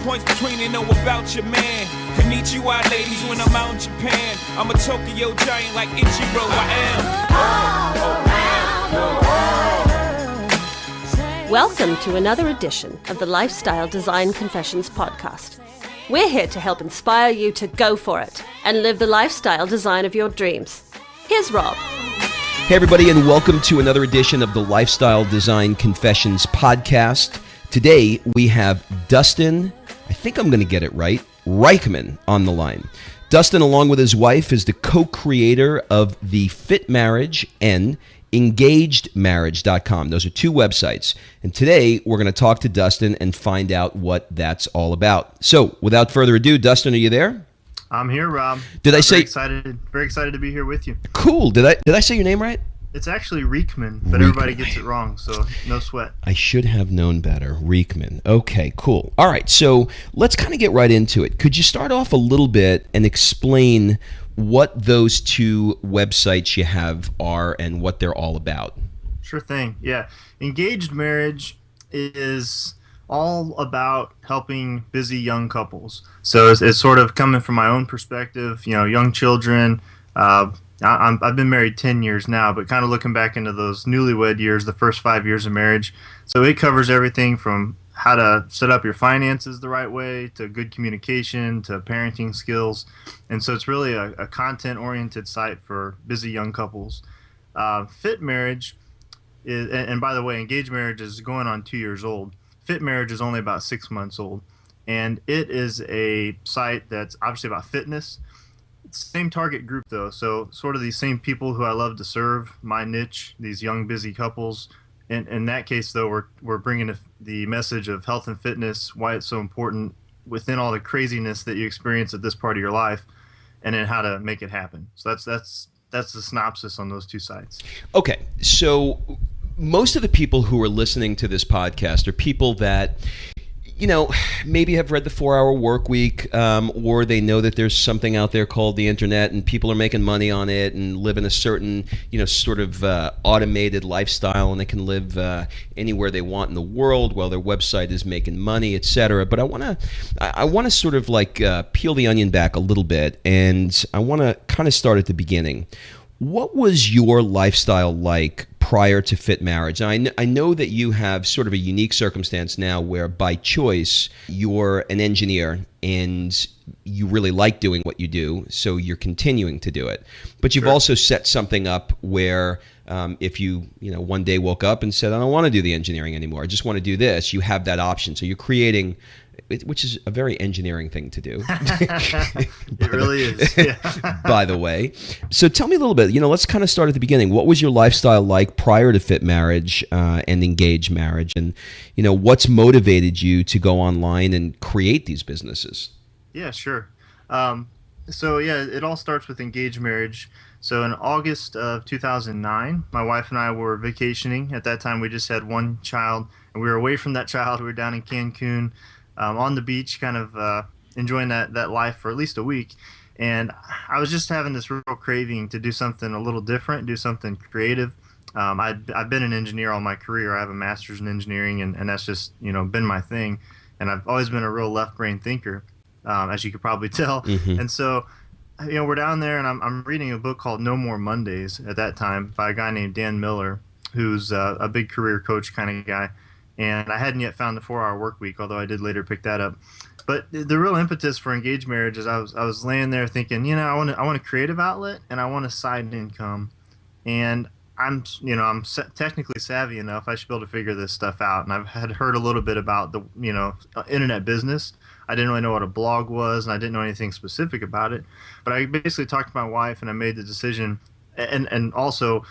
points between and know about your man. Konnichiwa, ladies, when I'm out in Japan. I'm a Tokyo giant like Ichiro, I am. Welcome to another edition of the Lifestyle Design Confessions podcast. We're here to help inspire you to go for it and live the lifestyle design of your dreams. Here's Rob. Hey everybody, and welcome to another edition of the Lifestyle Design Confessions podcast. Today we have Dustin, I think I'm going to get it right, Reichman on the line. Dustin, along with his wife, is the co-creator of the Fit Marriage and EngagedMarriage.com. Those are two websites. And today we're going to talk to Dustin and find out what that's all about. So without further ado, Dustin, are you there? I'm here, Rob. Very excited to be here with you. Cool. Did I say your name right? It's actually Reichman, but everybody gets it wrong, so no sweat. I should have known better. Reichman. Okay, cool. All right, so let's kind of get right into it. Could you start off a little bit and explain what those two websites you have are and what they're all about? Sure thing. Yeah. Engaged Marriage is all about helping busy young couples. So it's sort of coming from my own perspective, young children. I've been married 10 years now, but kind of looking back into those newlywed years, the first 5 years of marriage. So it covers everything from how to set up your finances the right way, to good communication, to parenting skills. And so it's really a content-oriented site for busy young couples. Fit Marriage is, and by the way, Engaged Marriage is going on 2 years old. Fit Marriage is only about 6 months old, and it is a site that's obviously about fitness. It's the same target group, though, so sort of these same people who I love to serve, my niche, these young, busy couples. In that case, though, we're bringing the message of health and fitness, why it's so important within all the craziness that you experience at this part of your life, and then how to make it happen. So that's the synopsis on those two sites. Okay, so most of the people who are listening to this podcast are people that, maybe have read the 4-Hour Work Week, or they know that there's something out there called the internet and people are making money on it and live in a certain, sort of automated lifestyle, and they can live anywhere they want in the world while their website is making money, etc. But I want to sort of like peel the onion back a little bit, and I want to kind of start at the beginning. What was your lifestyle like prior to Fit Marriage? I know that you have sort of a unique circumstance now where by choice you're an engineer and you really like doing what you do, so you're continuing to do it. But you've also set something up where if you one day woke up and said, I don't want to do the engineering anymore, I just want to do this, you have that option. So you're creating, which is a very engineering thing to do. It really is. Yeah. By the way. So tell me a little bit, let's kind of start at the beginning. What was your lifestyle like prior to Fit Marriage and Engaged Marriage? And, what's motivated you to go online and create these businesses? Yeah, sure. It all starts with Engaged Marriage. So in August of 2009, my wife and I were vacationing. At that time, we just had one child, and we were away from that child. We were down in Cancun, on the beach, kind of enjoying that life for at least a week. And I was just having this real craving to do something a little different, do something creative. I've been an engineer all my career. I have a master's in engineering, and that's just been my thing. And I've always been a real left brain thinker, as you could probably tell. Mm-hmm. And so, we're down there, and I'm reading a book called No More Mondays at that time by a guy named Dan Miller, who's a big career coach kind of guy. And I hadn't yet found the 4-Hour Work Week, although I did later pick that up. But the real impetus for Engaged Marriage is I was laying there thinking, I want a creative outlet and I want a side income, and I'm technically savvy enough. I should be able to figure this stuff out. And I've had heard a little bit about the internet business. I didn't really know what a blog was, and I didn't know anything specific about it. But I basically talked to my wife, and I made the decision. And also,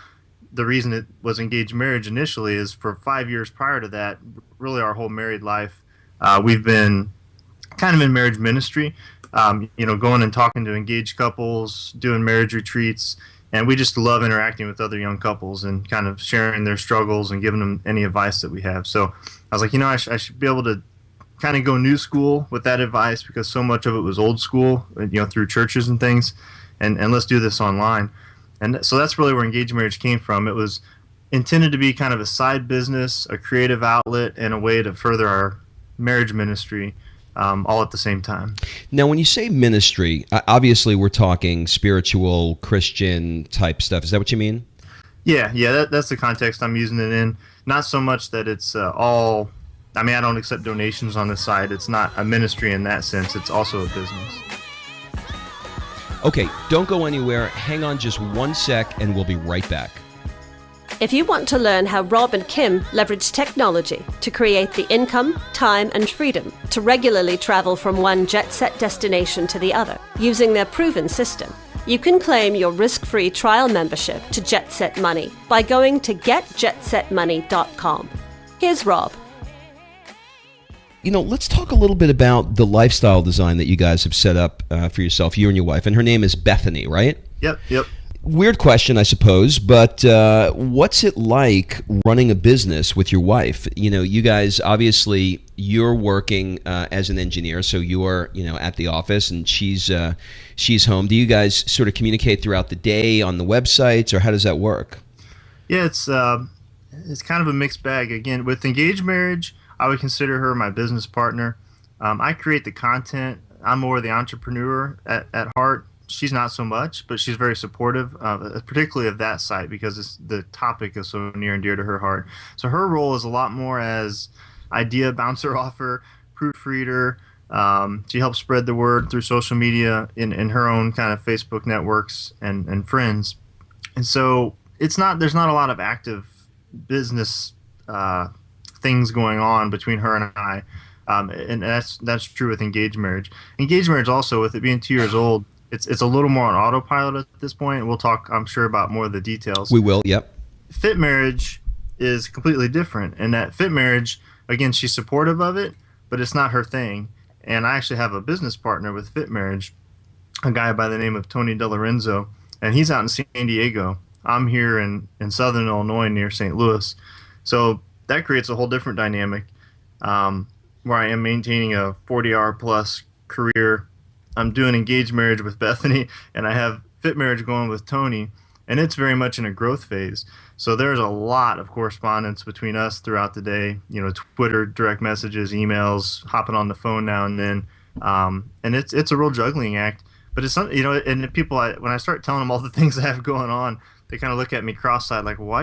the reason it was Engaged Marriage initially is for 5 years prior to that, really our whole married life, we've been kind of in marriage ministry, going and talking to engaged couples, doing marriage retreats, and we just love interacting with other young couples and kind of sharing their struggles and giving them any advice that we have. So I was like, I should be able to kind of go new school with that advice, because so much of it was old school, through churches and things, and let's do this online. And so that's really where Engaged Marriage came from. It was intended to be kind of a side business, a creative outlet, and a way to further our marriage ministry all at the same time. Now, when you say ministry, obviously we're talking spiritual, Christian type stuff. Is that what you mean? Yeah, that's the context I'm using it in. Not so much that it's all. I mean, I don't accept donations on the side. It's not a ministry in that sense. It's also a business. Okay, don't go anywhere. Hang on just 1 sec, and we'll be right back. If you want to learn how Rob and Kim leverage technology to create the income, time, and freedom to regularly travel from one jet-set destination to the other using their proven system, you can claim your risk-free trial membership to Jet Set Money by going to getjetsetmoney.com. Here's Rob. You know, let's talk a little bit about the lifestyle design that you guys have set up for yourself, you and your wife, and her name is Bethany, right? Yep. Weird question, I suppose, but what's it like running a business with your wife? You know, you guys, obviously, you're working as an engineer, so you're, at the office, and she's home. Do you guys sort of communicate throughout the day on the websites, or how does that work? Yeah, it's kind of a mixed bag. Again, with Engaged Marriage, I would consider her my business partner. I create the content. I'm more the entrepreneur at heart. She's not so much, but she's very supportive, particularly of that site because the topic is so near and dear to her heart. So her role is a lot more as idea bouncer offer, proofreader. She helps spread the word through social media in her own kind of Facebook networks and friends. And so there's not a lot of active business things going on between her and I. And that's true with Engaged Marriage. Engaged Marriage also, with it being 2 years old, it's a little more on autopilot at this point. We'll talk, I'm sure, about more of the details. We will, yep. Fit Marriage is completely different. And that Fit Marriage, again, she's supportive of it, but it's not her thing. And I actually have a business partner with Fit Marriage, a guy by the name of Tony DeLorenzo, and he's out in San Diego. I'm here in southern Illinois near St. Louis. So that creates a whole different dynamic where I am maintaining a 40-hour plus career. I'm doing Engaged Marriage with Bethany, and I have Fit Marriage going with Tony, and it's very much in a growth phase. So there's a lot of correspondence between us throughout the day, Twitter, direct messages, emails, hopping on the phone now and then. And it's a real juggling act. But it's something, and people, when I start telling them all the things I have going on, they kind of look at me cross-eyed like, why